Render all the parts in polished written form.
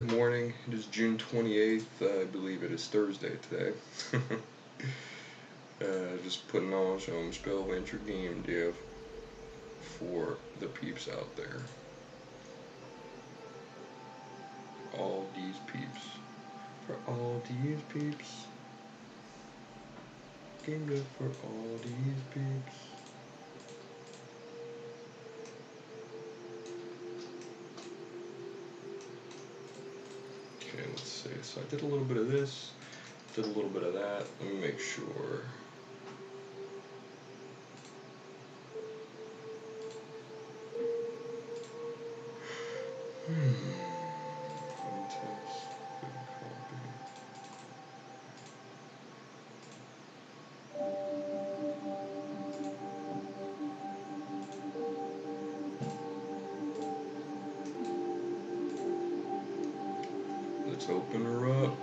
Good morning. It is June 28th. I believe it is Thursday today. Just putting on some Spellventure game dev for the peeps out there. All these peeps. For all these peeps. Game dev for all these peeps. Okay, let's see. So I did a little bit of this, did a little bit of that. Let me make sure. Context, copy. Let's open her up.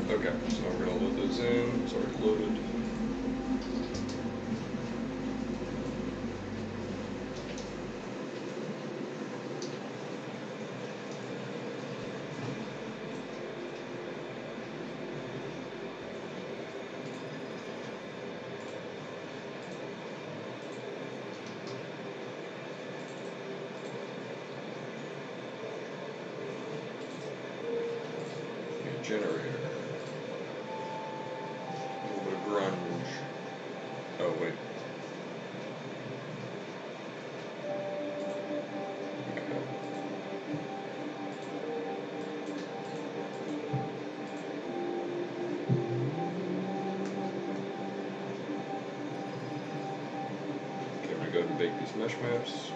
Okay, so we're going to load those in. It's already loaded. Generator. A little bit of grunge. Oh, wait. Okay, I'm going to go ahead and bake these mesh maps.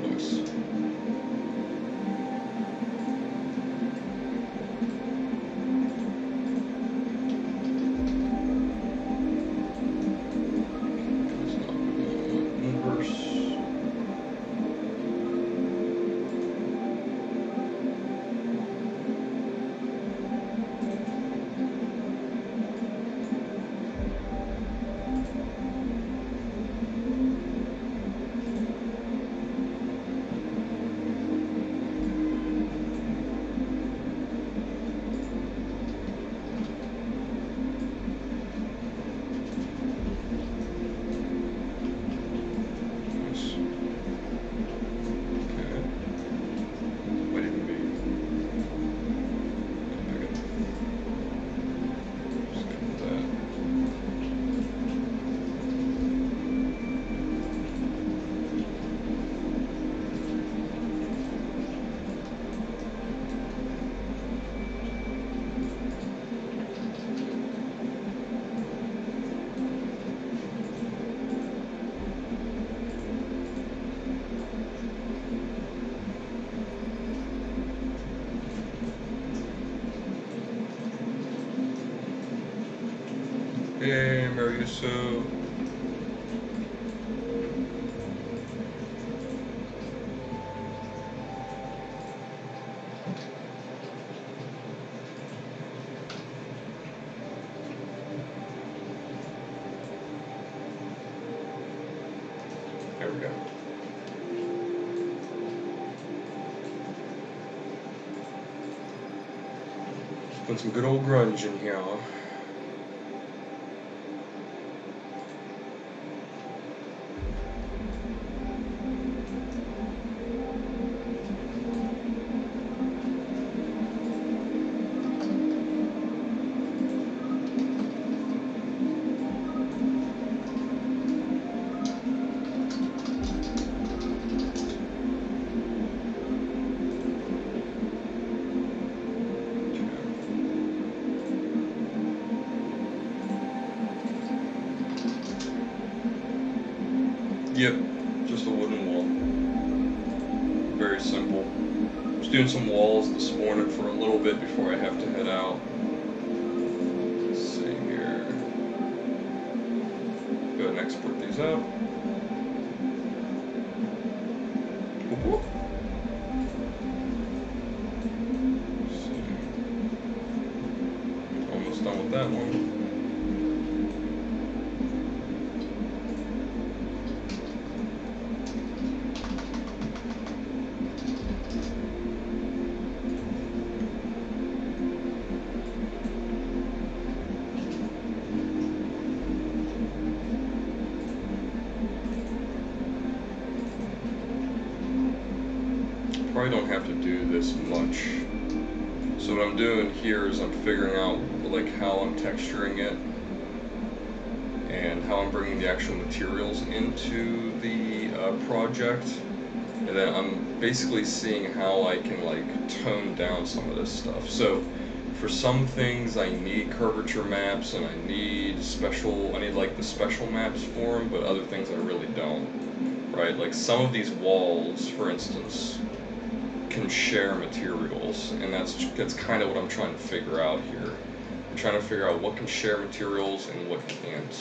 Nice. game are you so? There we go. Put some good old grunge in here. Yep, just a wooden wall. Very simple. Just doing some walls this morning for a little bit before I have to head out. Let's see here. Go ahead and export these out. Whoop. Let's see. Almost done with that one. Probably don't have to do this much. So what I'm doing here is I'm figuring out like how I'm texturing it and how I'm bringing the actual materials into the project, and then I'm basically seeing how I can like tone down some of this stuff. So for some things I need curvature maps and I need like the special maps for them, but other things I really don't, right? Like some of these walls, for instance, can share materials, and that's kind of what I'm trying to figure out here. I'm trying to figure out what can share materials and what can't.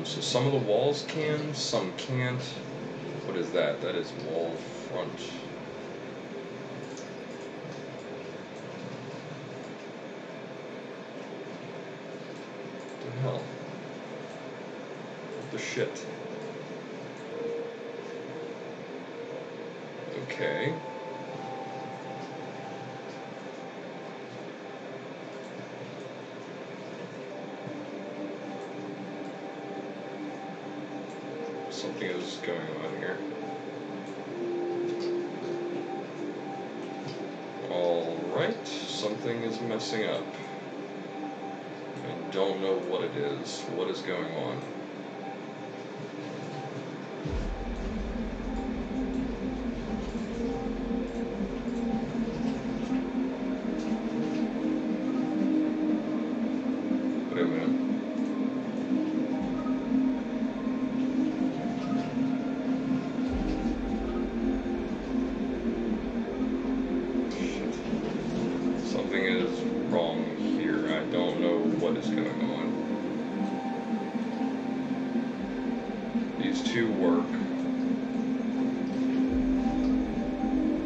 So some of the walls can, some can't. What is that? That is wall front. What the hell? What the shit? Okay. Something is going on here. Alright, something is messing up. I don't know what it is. What is going on? Wait a minute. Something is wrong here. I don't know what is going on. These two work.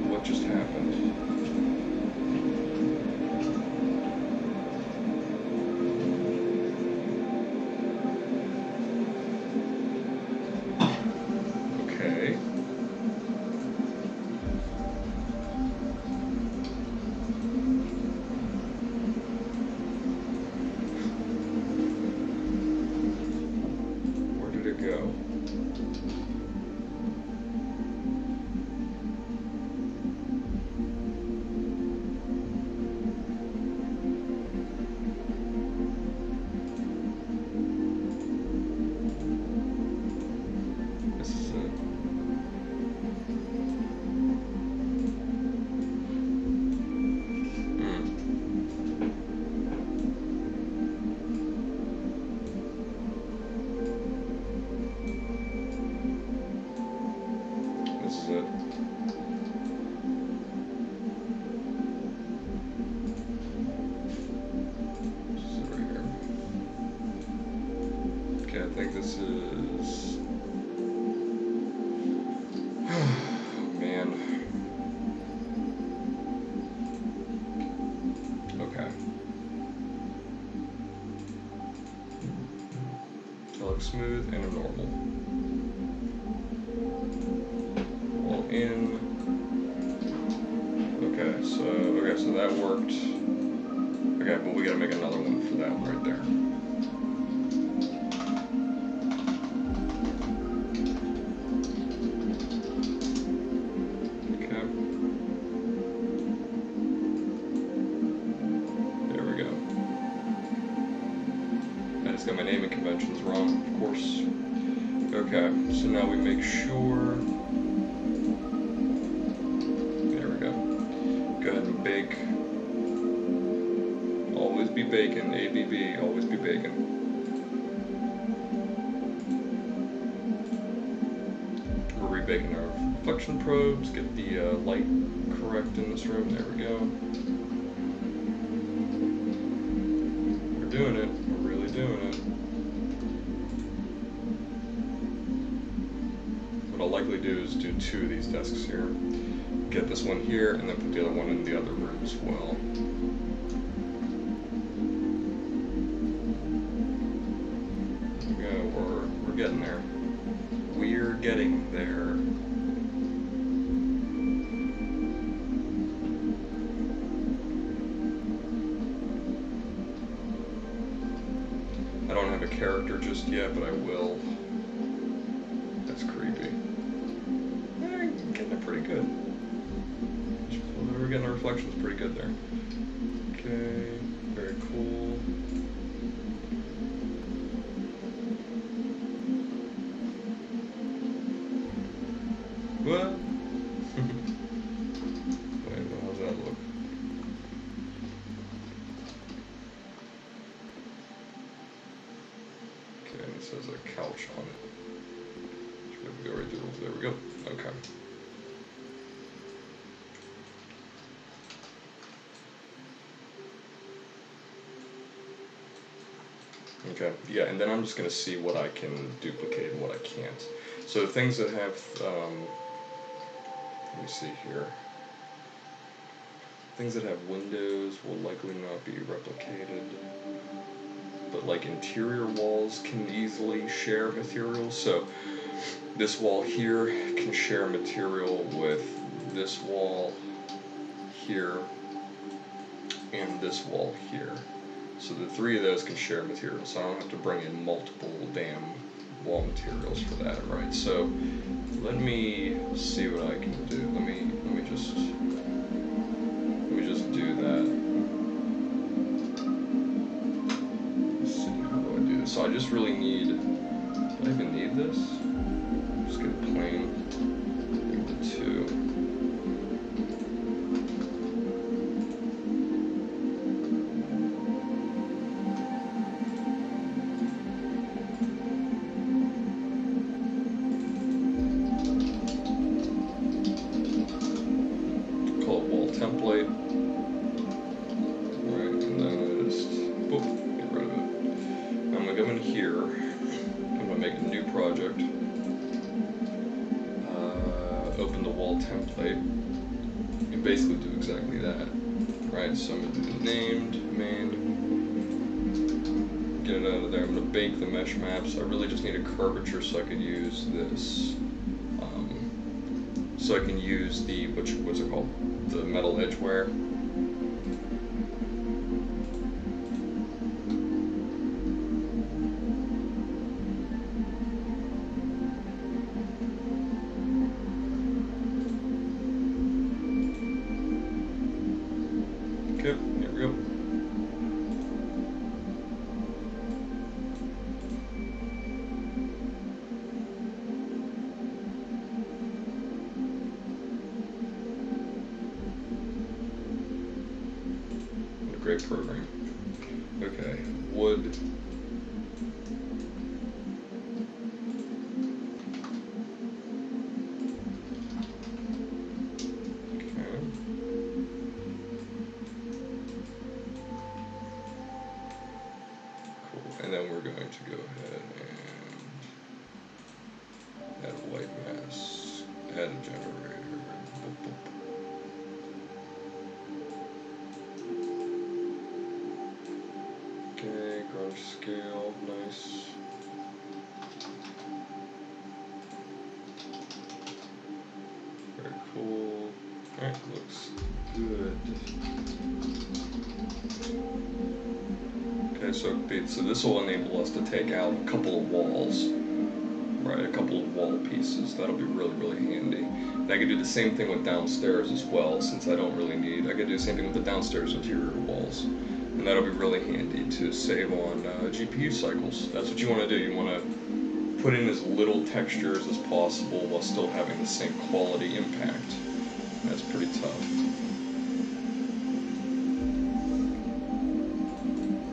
What just happened? Okay. Where did it go? I think this is... Man. Okay. That looks smooth and a normal. All in. Okay, so that worked. Okay, but we gotta make another one for that right there. Okay. There we go. I just got my naming conventions wrong, of course. Okay, so now we make sure. There we go. Go ahead and bake. Always be bacon, ABB, always be bacon. We're rebaking our reflection probes, get the light correct in this room, there we go. We're doing it, we're really doing it. What I'll likely do is do 2 of these desks here. Get this one here, and then put the other one in the other room as well. We're getting there. We're getting there. I don't have a character just yet, but I will. That's creepy. Yeah, getting it pretty good. We're getting the reflections pretty good there. Okay, very cool. What? Wait, how's that look? Okay, and it says a couch on it. Should we go right through? There we go. Okay. Okay, yeah, and then I'm just going to see what I can duplicate and what I can't. So things that have, let me see here. Things that have windows will likely not be replicated. But like interior walls can easily share material. So this wall here can share material with this wall here and this wall here. So the 3 of those can share materials, so I don't have to bring in multiple damn wall materials for that, right? So let me see what I can do. Let me just do that. Let's see, how do I do this? So I just really need, do I even need this? Just get a plain, give it 2. Template, right, and then I just, boop, get rid of it. I'm gonna go in here, I'm gonna make a new project, open the wall template, and basically do exactly that, right? So I'm gonna do the named, main, get it out of there. I'm gonna bake the mesh maps. I really just need a curvature so I could use this, so I can use the, what's it called? The metal edge wear. Okay, here we go. Great program. Okay, wood. Okay. Cool. And then we're going to go ahead and Add a white mask. Add a generator. Boop, boop. Okay, grunge scale, nice. Very cool. Alright, looks good. Okay, so this will enable us to take out a couple of walls. Right, a couple of wall pieces. That'll be really, really handy. And I can do the same thing with downstairs as well, since I don't really need. I can do the same thing with the downstairs interior walls, and that'll be really handy to save on GPU cycles. That's what you want to do. You want to put in as little textures as possible while still having the same quality impact. That's pretty tough.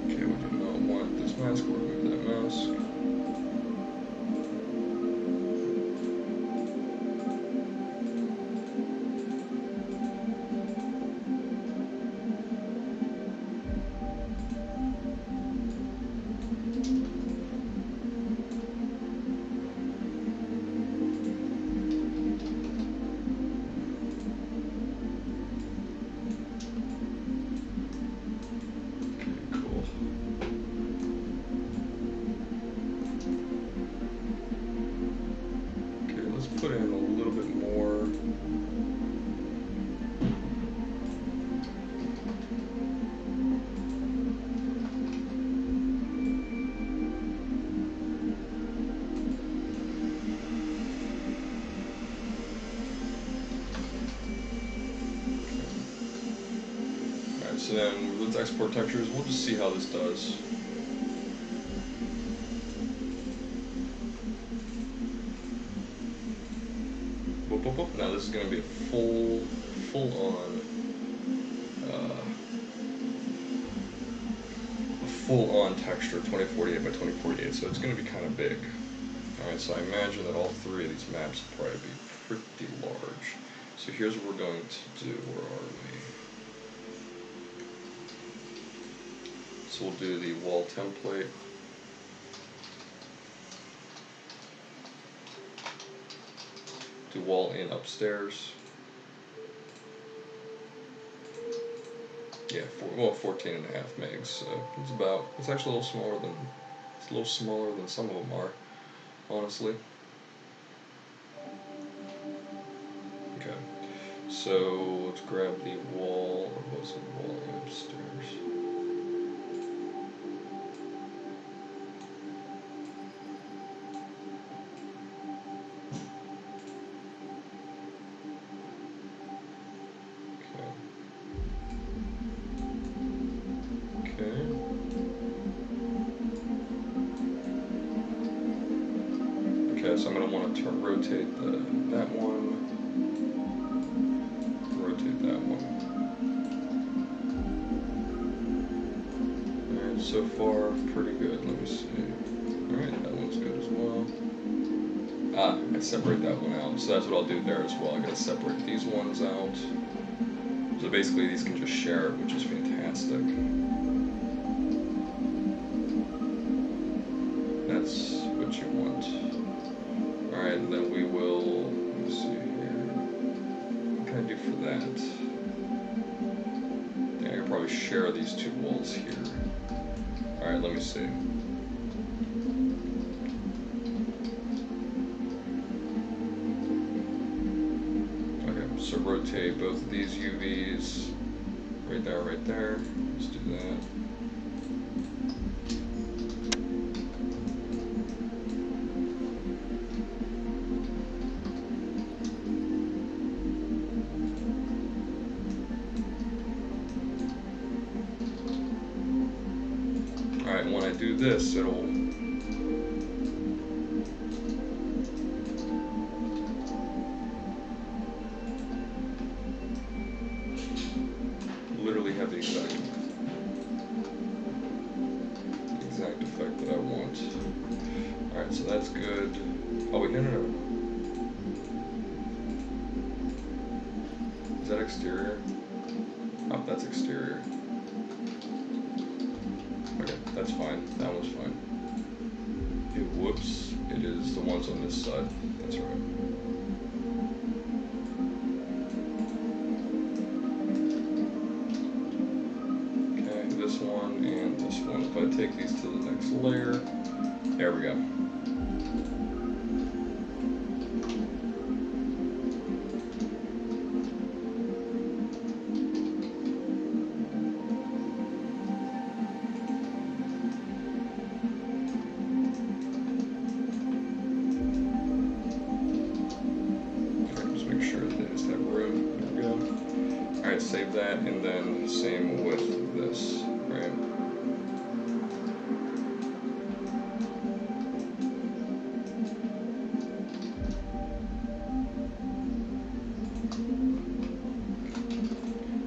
Okay, we do not want this mask. We'll remove that mask. Put in a little bit more. Alright, so then let's export textures. We'll just see how this does. Now this is going to be a full-on texture, 2048 by 2048. So it's going to be kind of big. All right, so I imagine that all three of these maps will probably be pretty large. So here's what we're going to do. Where are we? So we'll do the wall template. Do wall in upstairs. Yeah, 14.5 megs. So it's actually a little smaller than some of them are, honestly. Okay, so let's grab the wall. Or was it wall in upstairs? Okay, so I'm going to want to rotate that one, rotate that one. Alright, so far, pretty good. Let me see. Alright, that one's good as well. I separate that one out, so that's what I'll do there as well. I got to separate these ones out. So basically these can just share it, which is fantastic. That's what you want. Alright, and then we will, let me see here, what can I do for that? Yeah, I can probably share these two walls here. Alright, let me see. Okay, so rotate both of these UVs, right there, right there. Let's do that. Alright, when I do this, it'll literally have the exact effect that I want. Alright, so that's good. Oh wait, no. Is that exterior? Oh, that's exterior. Okay, that's fine. That was fine. Whoops. it is the ones on this side. That's right. Okay, this one and this one. If I take these to the next layer, there we go. Save that, and then same with this, right?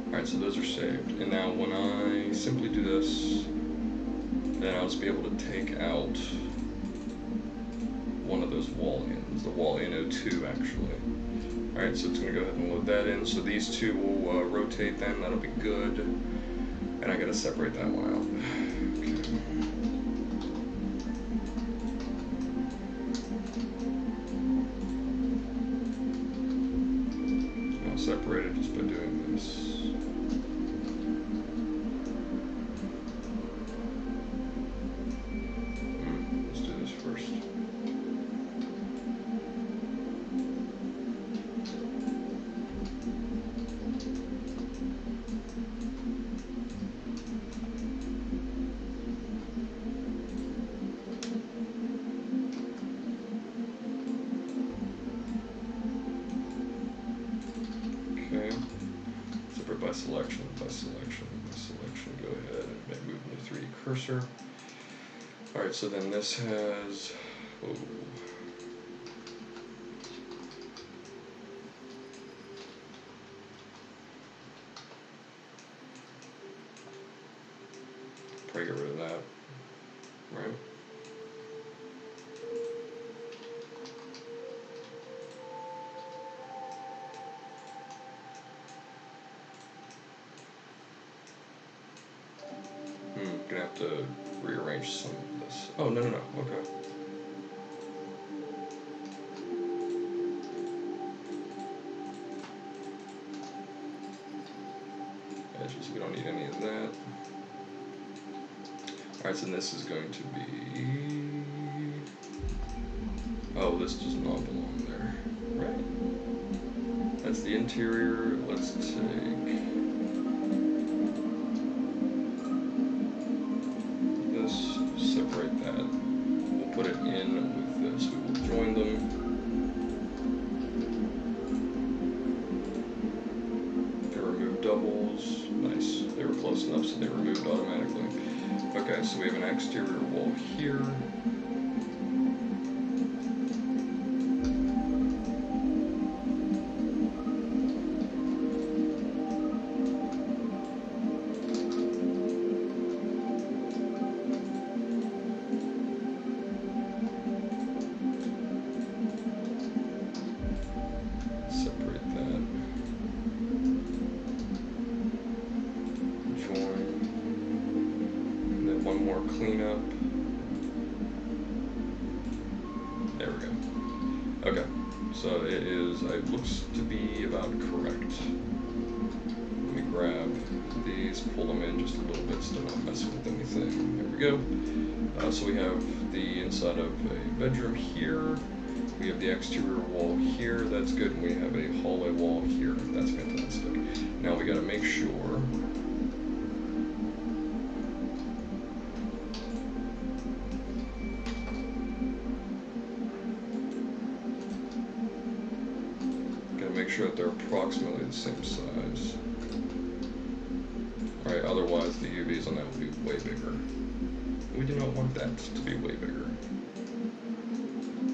Alright, so those are saved. And now when I simply do this, then I'll just be able to take out one of those wall ins, the wall in 02 actually. Alright, so it's going to go ahead and load that in. So these two will rotate then, that'll be good. And I got to separate that one out. Okay. I'll separate it just by doing this. Let's do this first. By selection, go ahead and move the 3D cursor. Alright, so then this has, probably get rid of that, right? Gonna have to rearrange some of this. Oh, no, okay. Edges, we don't need any of that. Alright, so this is going to be... Oh, this does not belong there. Right. That's the interior. Let's take... separate that. We'll put it in with this. We will join them. They remove doubles. Nice. They were close enough so they removed automatically. Okay, so we have an exterior wall here. Cleanup. There we go. Okay, so it looks to be about correct. Let me grab these, pull them in just a little bit so they're not messing with anything. There we go. So we have the inside of a bedroom here. We have the exterior wall here. That's good. And we have a hallway wall here. That's fantastic. Now we got to make sure. Make sure that they're approximately the same size. Alright, otherwise the UVs on that will be way bigger. We do not want that to be way bigger.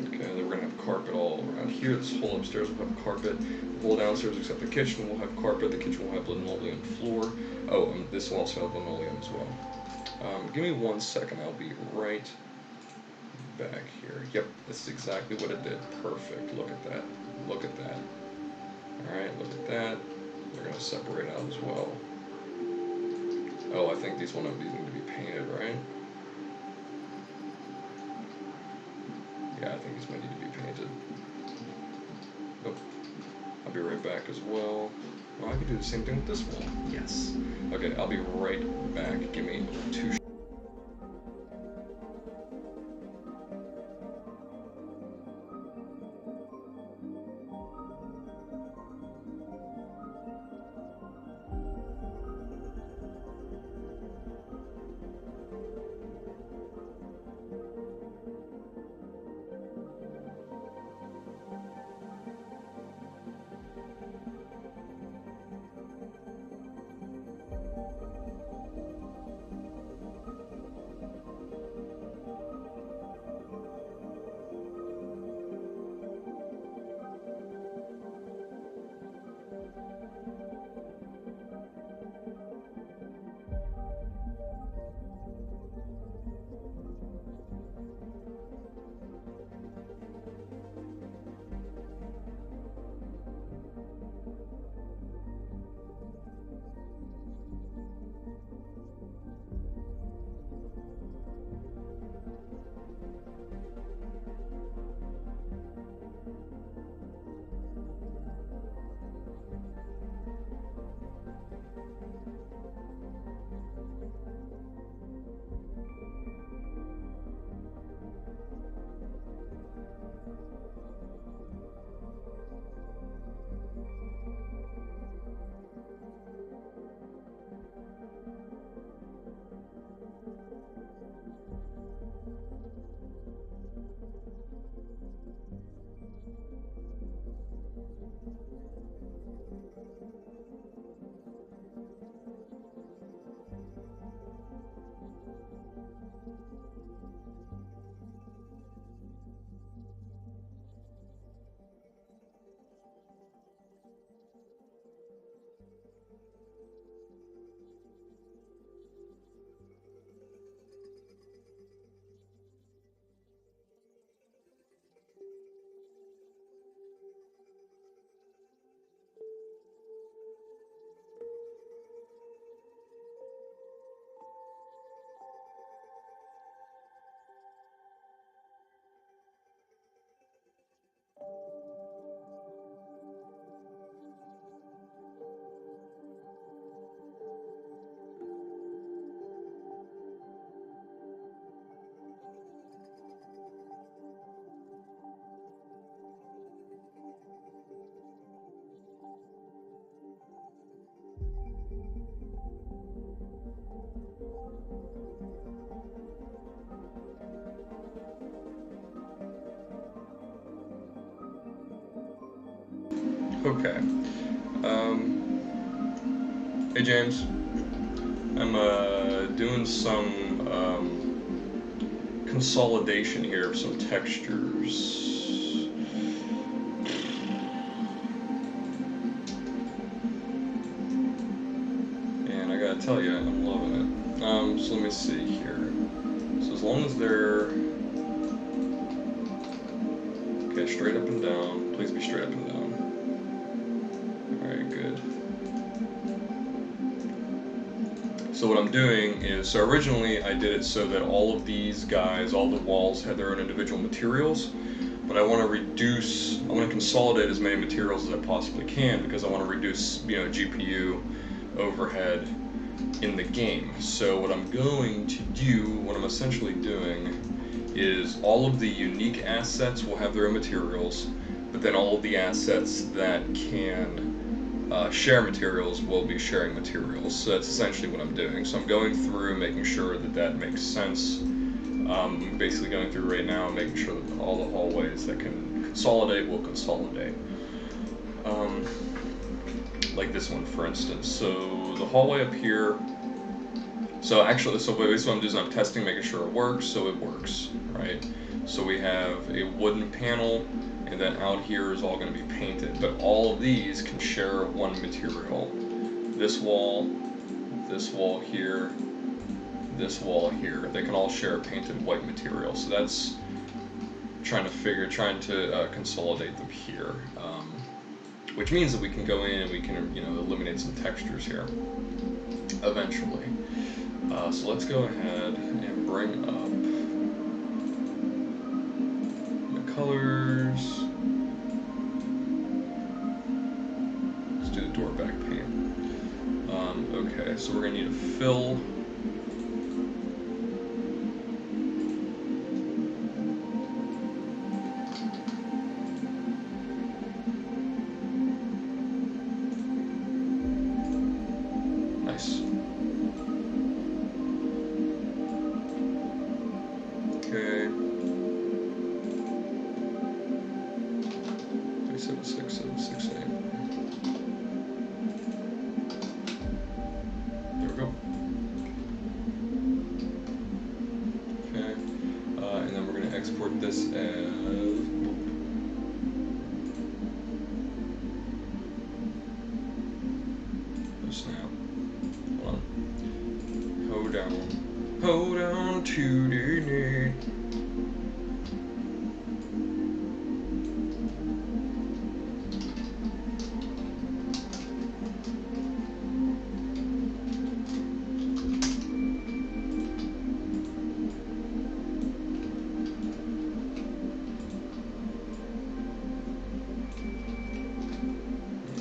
Okay, then we're going to have carpet all around here. This whole upstairs will have carpet. The whole downstairs except the kitchen will have carpet. The kitchen will have linoleum floor. Oh, and this will also have linoleum as well. Give me 1 second, I'll be right back here. Yep, this is exactly what it did. Perfect. Look at that. Look at that. Alright, look at that. They're going to separate out as well. Oh, I think these need to be painted, right? Yeah, I think these might need to be painted. Nope. I'll be right back as well. Well, I can do the same thing with this wall. Yes. Okay, I'll be right back. Give me 2. Okay. Hey James, I'm doing some consolidation here of some textures. And I gotta tell you, I'm loving it. So let me see here. So as long as they're okay, straight up and down. Please be straight up and down. Alright, good. So what I'm doing is, so originally I did it so that all of these guys, all the walls had their own individual materials, but I want to consolidate as many materials as I possibly can because I want to reduce, GPU overhead in the game. So what I'm going to do, what I'm essentially doing, is all of the unique assets will have their own materials, but then all of the assets that can share materials will be sharing materials. So that's essentially what I'm doing. So I'm going through, making sure that that makes sense. I'm basically going through right now, making sure that all the hallways that can consolidate will consolidate. Like this one, for instance. So the hallway up here. So basically what I'm doing is I'm testing, making sure it works. So it works, right? So we have a wooden panel, and then out here is all going to be painted. But all of these can share one material. This wall here, this wall here. They can all share a painted white material. So that's trying to consolidate them here. Which means that we can go in and we can, eliminate some textures here eventually. So let's go ahead and bring up. colors. Let's do the door back paint. Okay, so we're gonna need a fill. Nice. Okay. 376, 768. There we go. Okay. And then we're going to export this as. Oh snap. Hold on. Hold on. Hold on to the knee.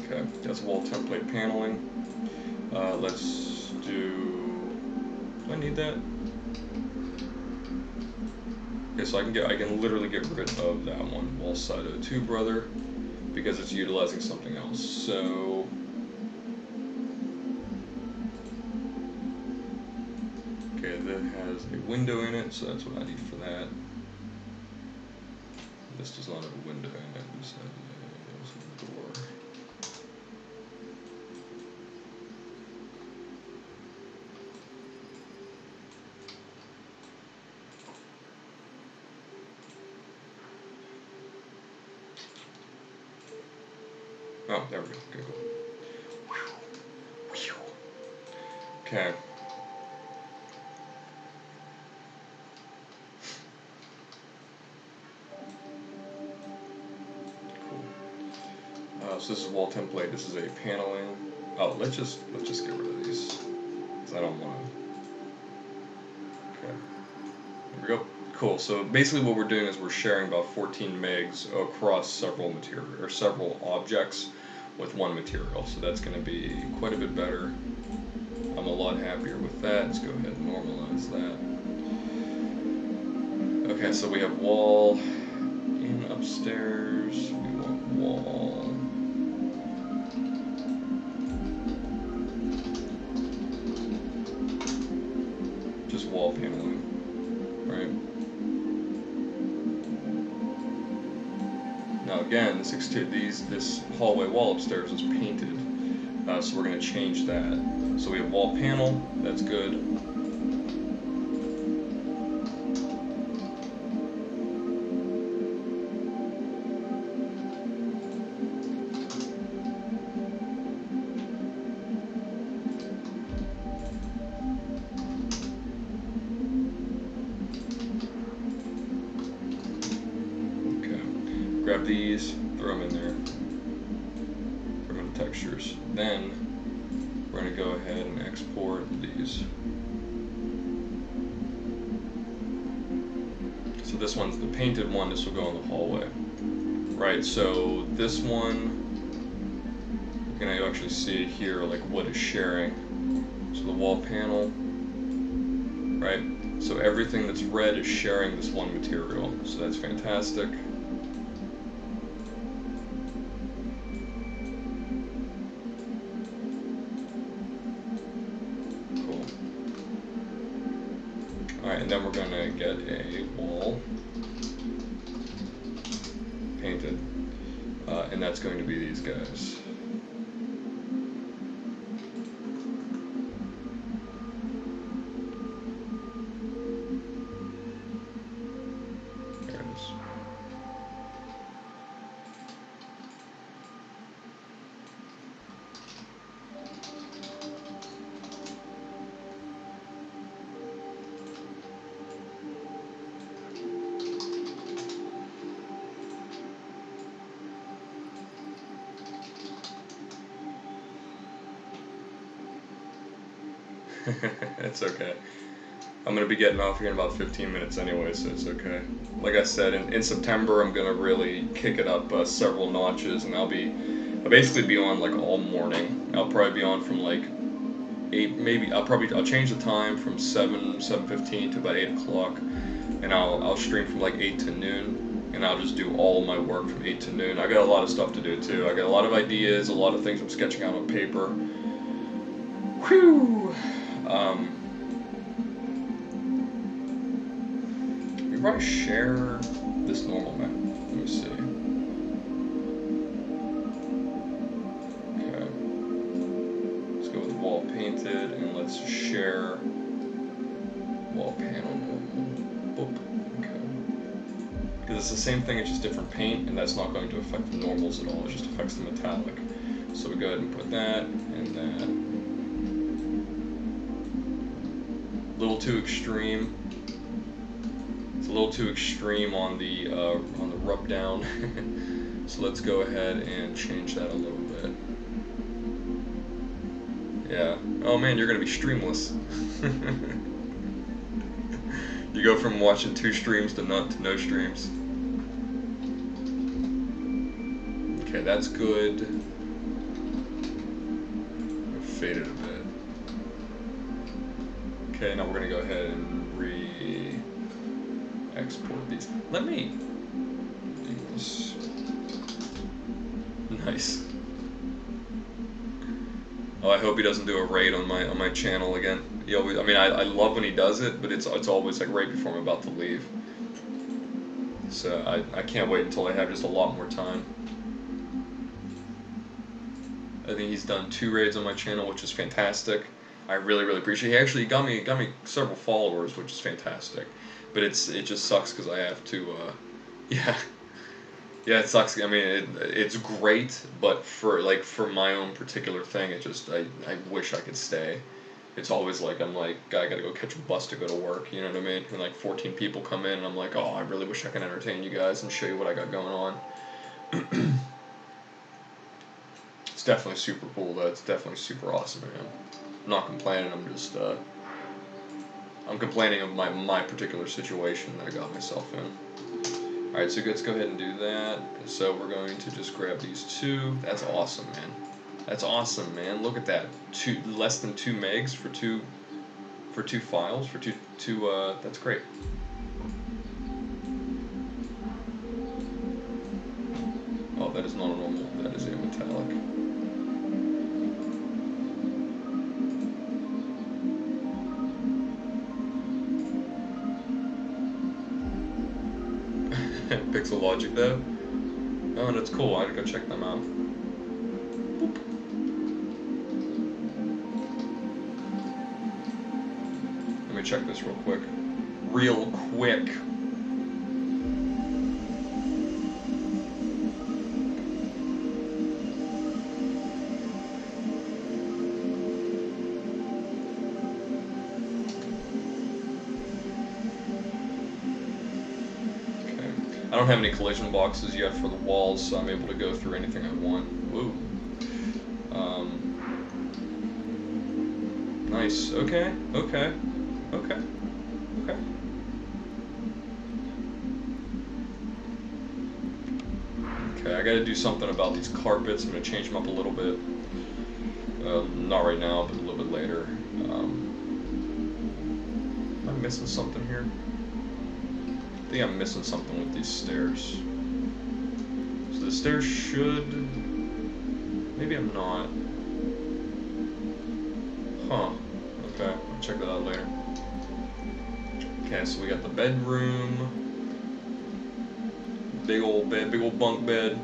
Okay, that's wall template paneling. Let's do I need that? Okay, so I can literally get rid of that one, wall side 02 brother, because it's utilizing something else. So okay, that has a window in it, so that's what I need for that. This does not have a window in it. This has a door. Oh, there we go. Okay, cool. Okay. Cool. So this is wall template. This is a paneling. Oh, let's just get rid of these, because I don't want to. Okay. There we go. Cool. So basically, what we're doing is we're sharing about 14 megs across several several objects with one material. So that's going to be quite a bit better. I'm a lot happier with that. Let's go ahead and normalize that. Okay, so we have wall in upstairs. We want wall. Just wall paneling, right? Now again, this hallway wall upstairs is painted, so we're going to change that. So we have wall panel, that's good. Okay, grab these, throw them in there, throw them in the textures. Then we're going to go ahead and export these. So this one's the painted one, this will go in the hallway. Right, so this one, you can actually see it here, like what is sharing. So the wall panel, right? So everything that's red is sharing this one material, so that's fantastic. Cool. Alright, and then we're going to get a wall painted, and that's going to be these guys. There it is. It's okay. I'm gonna be getting off here in about 15 minutes anyway, so it's okay. Like I said, in September I'm gonna really kick it up several notches, and I'll basically be on like all morning. I'll probably be on from like 8, maybe I'll change the time from 7:15 to about 8 o'clock, and I'll stream from like 8 to noon, and I'll just do all my work from 8 to noon. I got a lot of stuff to do too. I got a lot of ideas, a lot of things I'm sketching out on paper. Whew. Maybe I share this normal map. Let me see. Okay. Let's go with wall painted, and let's share wall panel normal. Boop. Okay. Because it's the same thing, it's just different paint, and that's not going to affect the normals at all. It just affects the metallic. So we go ahead and put that and that. A little too extreme. It's a little too extreme on the rub down. So let's go ahead and change that a little bit. Yeah. Oh man, you're gonna be streamless. You go from watching 2 streams to no streams. Okay, that's good. Fade it a bit. Okay, now we're gonna go ahead and export these. Let me do this. Nice. Oh, I hope he doesn't do a raid on my channel again. He always, I mean, I love when he does it, but it's always like right before I'm about to leave. So I can't wait until I have just a lot more time. I think he's done 2 raids on my channel, which is fantastic. I really appreciate it. He actually got me several followers, which is fantastic. But it just sucks because I have to, yeah, it sucks. I mean, it's great, but for my own particular thing, it just I wish I could stay. It's always like I'm like I gotta go catch a bus to go to work. You know what I mean? And like 14 people come in, and I'm like, oh, I really wish I could entertain you guys and show you what I got going on. It's definitely super cool though. It's definitely super awesome, man. I'm not complaining. I'm just I'm complaining of my particular situation that I got myself in. Alright, so let's go ahead and do that. So we're going to just grab these 2. That's awesome, man. That's awesome, man. Look at that. Less than 2 megs for two files, for two that's great. Oh, that is not a normal, that is a metallic. Pixel Logic though. Oh, that's cool. I gotta go check them out. Boop. Let me check this real quick. I don't have any collision boxes yet for the walls, so I'm able to go through anything I want. Woo. Nice. Okay. Okay. Okay, I gotta do something about these carpets. I'm gonna change them up a little bit. Not right now, but a little bit later. Am I missing something here? I think I'm missing something with these stairs. So the stairs should... Maybe I'm not. Huh. Okay, I'll check that out later. Okay, so we got the bedroom. Big old bed, big old bunk bed.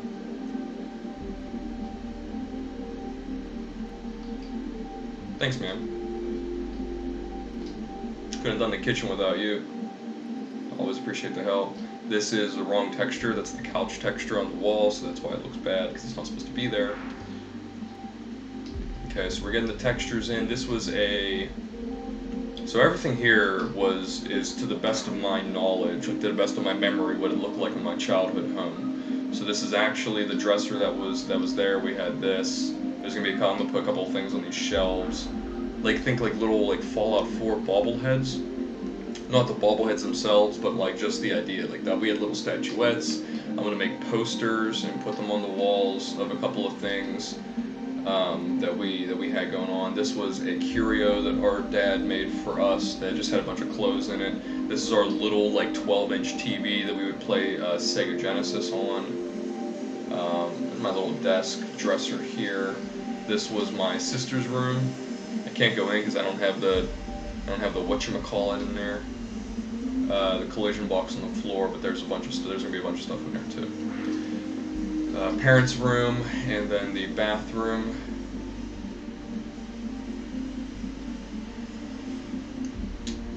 Thanks, man. Couldn't have done the kitchen without you. Always appreciate the help. This is the wrong texture. That's the couch texture on the wall, so that's why it looks bad, because it's not supposed to be there. Okay, so we're getting the textures in. This was a... So everything here is to the best of my knowledge, like to the best of my memory, what it looked like in my childhood home. So this is actually the dresser that was there. We had this. There's gonna be I'm gonna put a couple of things on these shelves. Like think like little like Fallout 4 bobbleheads. not the bobbleheads themselves, but like just the idea, like that we had little statuettes. I'm gonna make posters and put them on the walls of a couple of things that we had going on. This was a curio that our dad made for us that just had a bunch of clothes in it. This is our little like 12-inch TV that we would play Sega Genesis on. My little desk dresser here. This was my sister's room. I can't go in because I don't have the whatchamacallit in there. The collision box on the floor, but there's gonna be a bunch of stuff in there too. Parents' room, and then the bathroom.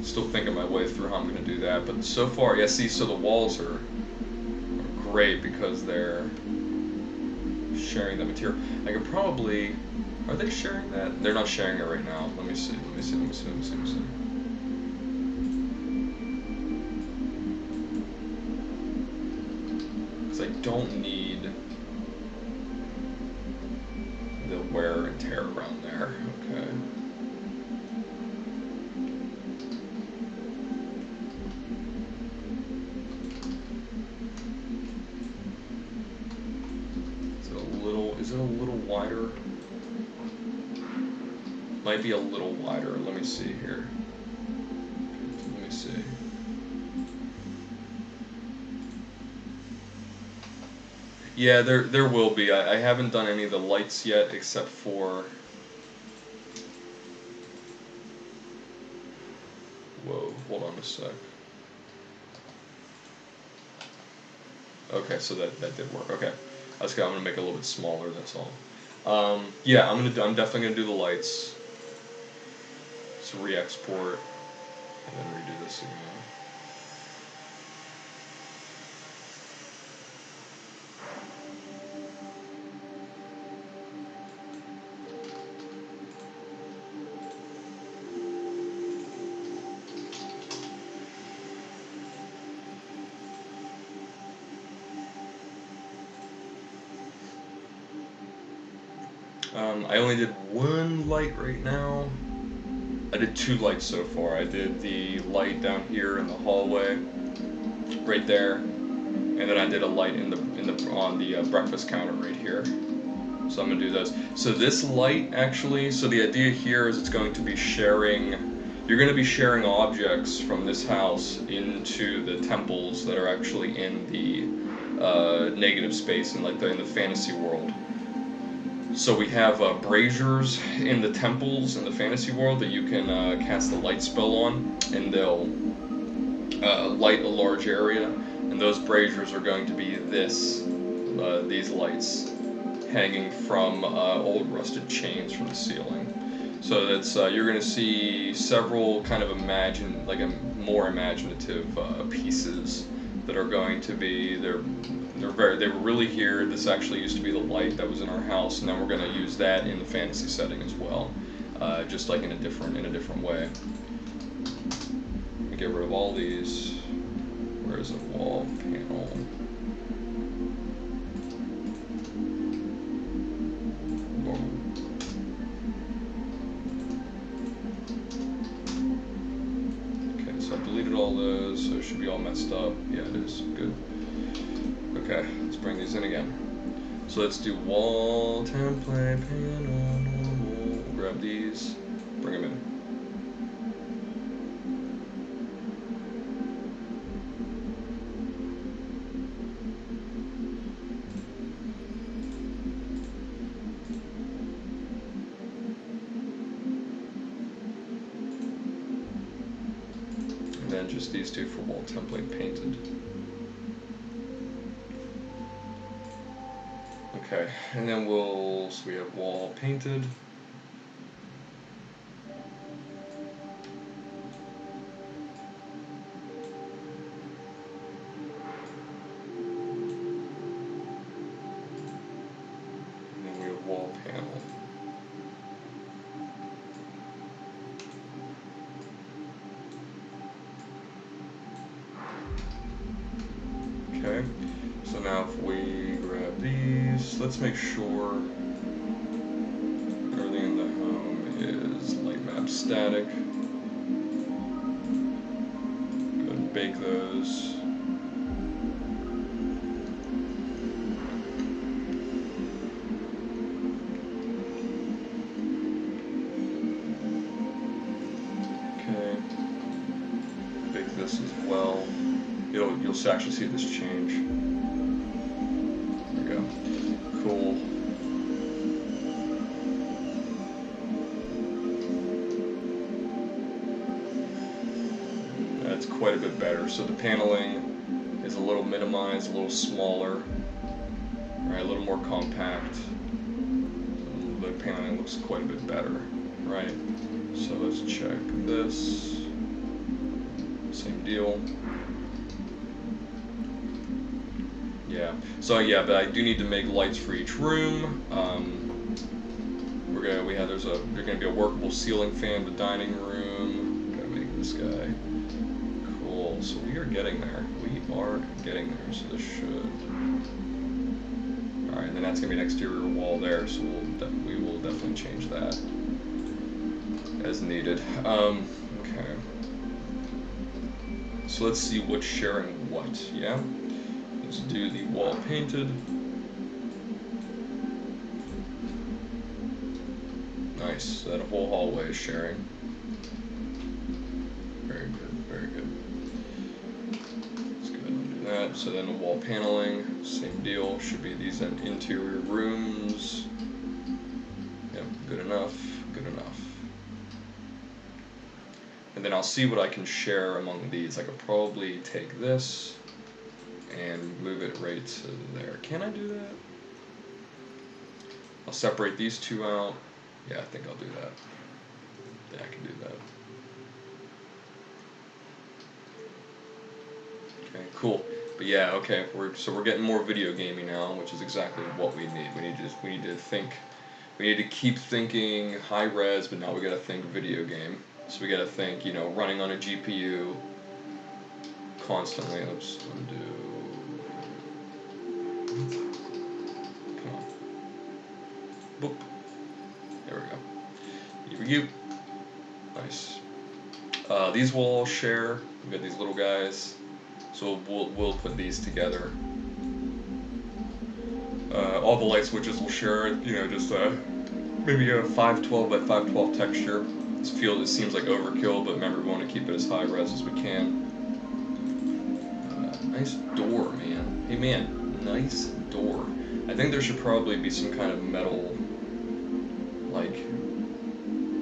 Still thinking my way through how I'm gonna do that, but so far, yeah. See, so the walls are great because they're sharing the material. I could probably. Are they sharing that? They're not sharing it right now. Let me see. Because I don't need the wear and tear around there. Okay. Is it a little wider? Might be a little wider. Let me see here. Let me see. Yeah, there will be. I haven't done any of the lights yet, except for. Whoa, hold on a sec. Okay, so that did work. Okay, I'm gonna make it a little bit smaller. That's all. Yeah, I'm definitely gonna do the lights. So re-export, and then redo this again. I only did one light right now. I did 2 lights so far. I did the light down here in the hallway, right there, and then I did a light on the breakfast counter right here. So I'm gonna do those. So this light actually. So the idea here is it's going to be sharing. You're going to be sharing objects from this house into the temples that are actually in the negative space and like in the fantasy world. So we have braziers in the temples in the fantasy world that you can cast a light spell on, and they'll light a large area. And those braziers are going to be these lights hanging from old rusted chains from the ceiling. So that's you're going to see several kind of more imaginative pieces that are going to be they were really here. This actually used to be the light that was in our house, and then we're going to use that in the fantasy setting as well, just like in a different way. Get rid of all these. Where is it? Wall panel. Okay, so I deleted all those, so it should be all messed up. Yeah, it is. Good. Okay, let's bring these in again. So let's do wall template panel normal. We'll grab these, bring them in. And then just these 2 for wall template painted. Okay, and then so we have wall painted. And then we have wall panel. Okay, so now if we grab these, let's make sure everything in the home is light map static. bake those. Okay. Bake this as well. You'll actually see this change. There we go. Cool. That's quite a bit better. So the paneling is a little minimized, a little smaller, right? A little more compact. The paneling looks quite a bit better, right? So let's check this. Same deal. Yeah. So yeah, but I do need to make lights for each room. There's gonna be a workable ceiling fan in the dining room. Gotta make this guy. Cool. So we are getting there. We are getting there. So this should. All right, and then that's gonna be an exterior wall there. So we will definitely change that as needed. Okay. So let's see what's sharing what. Yeah. Let's do the wall painted. Nice. So that whole hallway is sharing. Very good. Very good. Let's go ahead and do that. So then the wall paneling, same deal. Should be these interior rooms. Yep. Good enough. Good enough. And then I'll see what I can share among these. I could probably take this and move it right to there. Can I do that? I'll separate these two out. Yeah, I think I'll do that. Yeah, I can do that. Okay, cool. But yeah, okay, we're getting more video gaming now, which is exactly what we need. We need to think. We need to keep thinking high res, but now we gotta think video game. So we gotta think, running on a GPU constantly. Let's undo. Come on. Boop. There we go. You. Nice. These will all share. We've got these little guys. So we'll put these together. All the light switches will share, just maybe a 512 by 512 texture. It seems like overkill, but remember, we want to keep it as high res as we can. Nice door, man. Hey, man, nice door. I think there should probably be some kind of metal, like,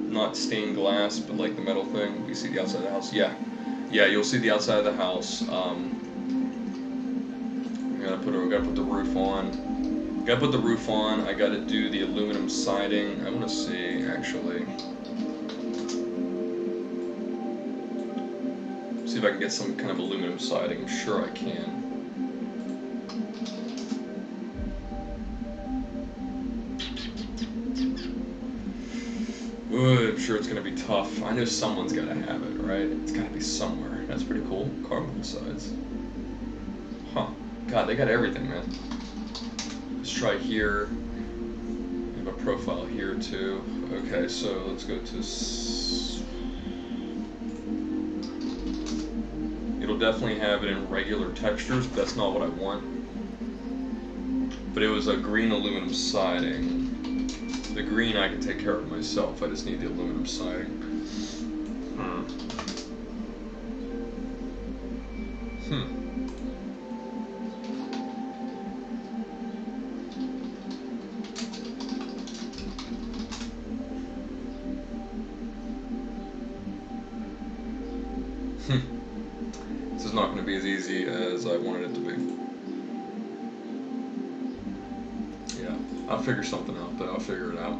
not stained glass, but like the metal thing. You see the outside of the house? Yeah. Yeah, you'll see the outside of the house. We gotta put the roof on. Gotta put the roof on. I gotta do the aluminum siding. I wanna see, actually. See if I can get some kind of aluminum siding. I'm sure I can. Ooh, I'm sure it's gonna be tough. I know someone's gotta have it, right? It's gotta be somewhere. That's pretty cool. Carbon sides. Huh. God, they got everything, man. Let's try here. We have a profile here too. Okay, so let's go to. It'll definitely have it in regular textures, but that's not what I want. But it was a green aluminum siding. The green I can take care of myself, I just need the aluminum siding. This is not going to be as easy as I wanted it to be. Yeah, I'll figure something out, though. I'll figure it out.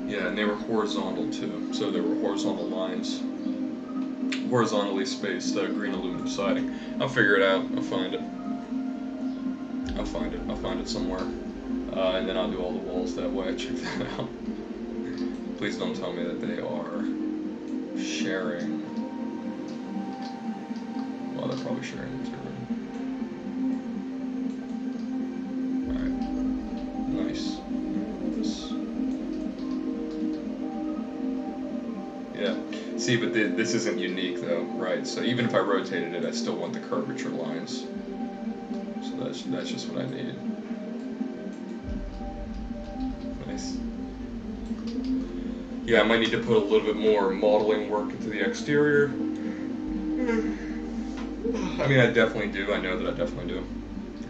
Yeah, and they were horizontal, too. So there were horizontal lines. Horizontally spaced green aluminum siding. I'll figure it out. I'll find it. I'll find it somewhere. And then I'll do all the walls that way. Check that out. Please don't tell me that they are sharing. Well, they're probably sharing the two. See, but this isn't unique though, right? So even if I rotated it, I still want the curvature lines. So that's just what I need. Nice. Yeah, I might need to put a little bit more modeling work into the exterior. I mean, I definitely do. I know that I definitely do.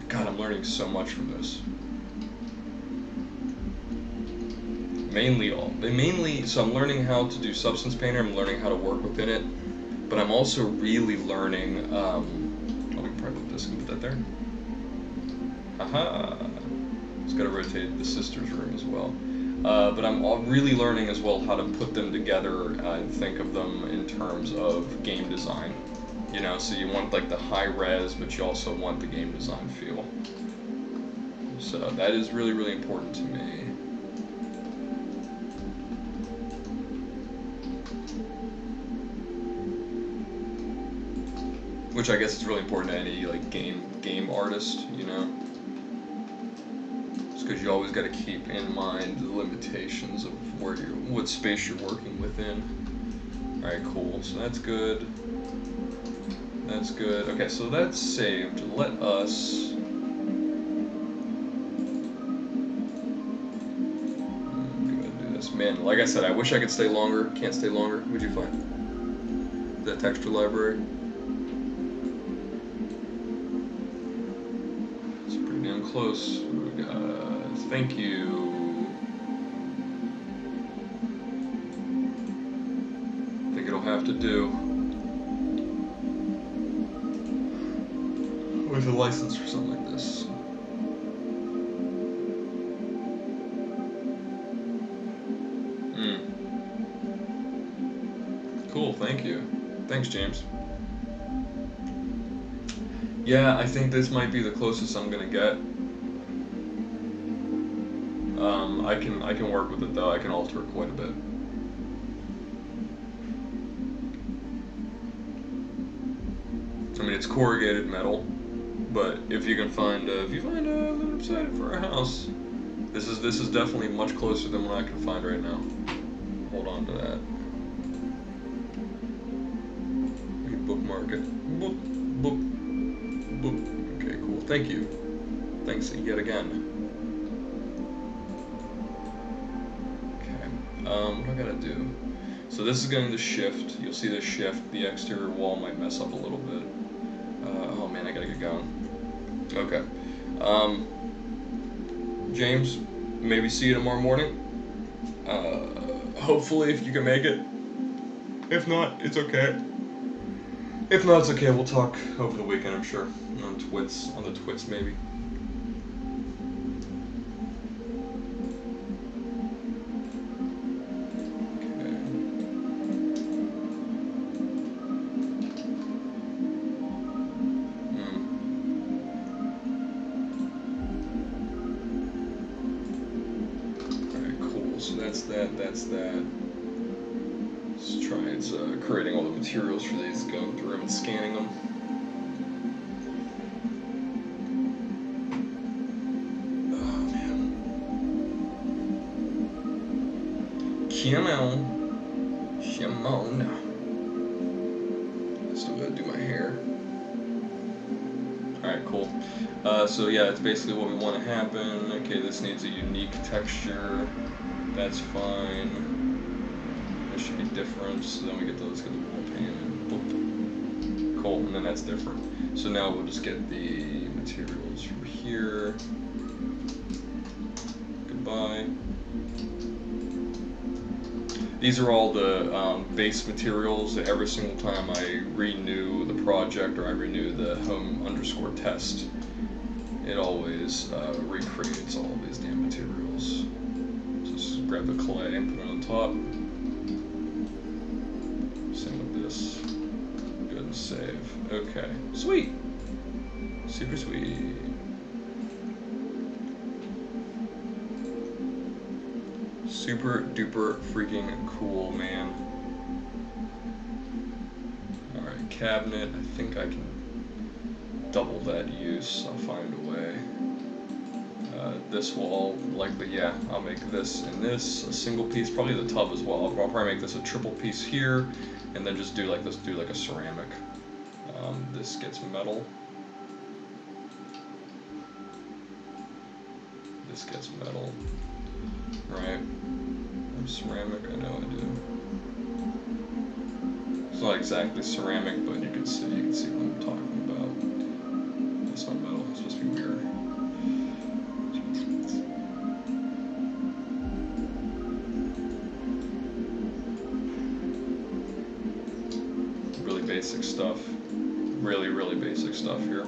God, I'm learning so much from this. Mainly, so I'm learning how to do Substance Painter. I'm learning how to work within it, but I'm also really learning. Oh, we can probably put this and put that there. Haha. Just gotta rotate the sister's room as well. But I'm really learning as well how to put them together and think of them in terms of game design. You know, so you want like the high res, but you also want the game design feel. So that is really, really important to me. Which I guess is really important to any like game artist, you know. Just because you always got to keep in mind the limitations of what space you're working within. All right, cool. So that's good. That's good. Okay, so that's saved. Let us. I'm gonna do this. Man, like I said, I wish I could stay longer. Can't stay longer. What'd you find? That texture library. Close. Thank you. I think it'll have to do with a license or something like this. Cool, thank you. Thanks, James. Yeah, I think this might be the closest I'm gonna get. I can work with it though. I can alter it quite a bit. I mean, it's corrugated metal, but if you find aluminum sided for a house, this is definitely much closer than what I can find right now. Hold on to that. Let me bookmark it. Boop, boop, boop. Okay, cool. Thank you. Thanks yet again. What do I gotta do? So this is going to shift. You'll see the shift. The exterior wall might mess up a little bit. Oh man, I gotta get going. Okay. James, maybe see you tomorrow morning. Hopefully, if you can make it. If not, it's okay. If not, it's okay. We'll talk over the weekend, I'm sure. On the Twits maybe. That's that. Let's try creating all the materials for these, going through them and scanning them. Oh man. Come on. Still gotta do my hair. Alright, cool. So yeah, it's basically what we want to happen. Okay, this needs a unique texture. That's fine. This should be different. So then we get let's get the wall paint. Boop. Cool, and then that's different. So now we'll just get the materials from here. Goodbye. These are all the base materials. Every single time I renew the project or I renew the home_test, it always recreates all of these damn materials. Just grab the clay and put it on top. Same with this. Go ahead and save. Okay. Sweet. Super sweet. Super duper freaking cool, man. Alright, cabinet. I think I can double that use. I'll find a way. This will all likely, yeah, I'll make this and this a single piece, probably the tub as well. I'll probably make this a triple piece here, and then just do like this, do like a ceramic. This gets metal. This gets metal, right? Ceramic, I know I do. It's not exactly ceramic, but you can see what I'm talking about. It's not metal. It's supposed to be weird. Really basic stuff. Really basic stuff here.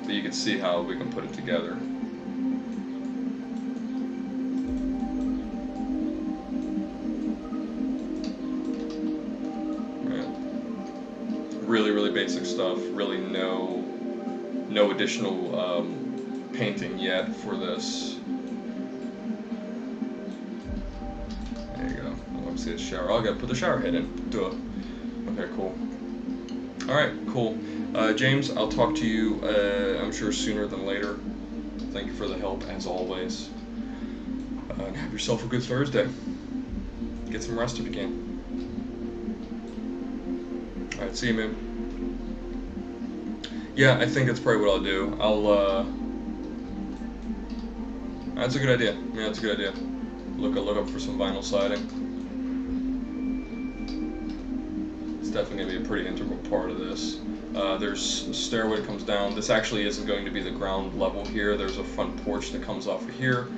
But you can see how we can put it together. Really basic stuff. Really no additional painting yet for this. There you go. I want to see the shower. I gotta put the shower head in. Duh. Okay, cool. Alright, cool. James, I'll talk to you, I'm sure sooner than later. Thank you for the help, as always. And have yourself a good Thursday. Get some rest if you can. Alright, see you, man. Yeah, I think that's probably what I'll do. That's a good idea. Yeah, that's a good idea. Look up for some vinyl siding. It's definitely going to be a pretty integral part of this. There's a stairway that comes down. This actually isn't going to be the ground level here. There's a front porch that comes off of here,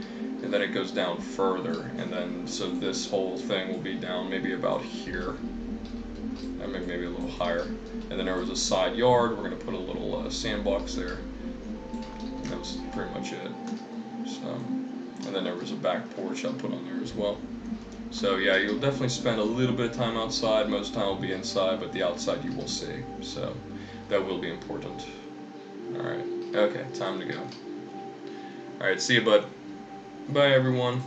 and then it goes down further. And then, so this whole thing will be down maybe about here. Maybe a little higher. And then there was a side yard. We're going to put a little sandbox there. And that was pretty much it. So, and then there was a back porch I'll put on there as well. So yeah, you'll definitely spend a little bit of time outside. Most of the time will be inside, but the outside you will see. So that will be important. Alright, okay, time to go. Alright, see you, bud. Bye, everyone.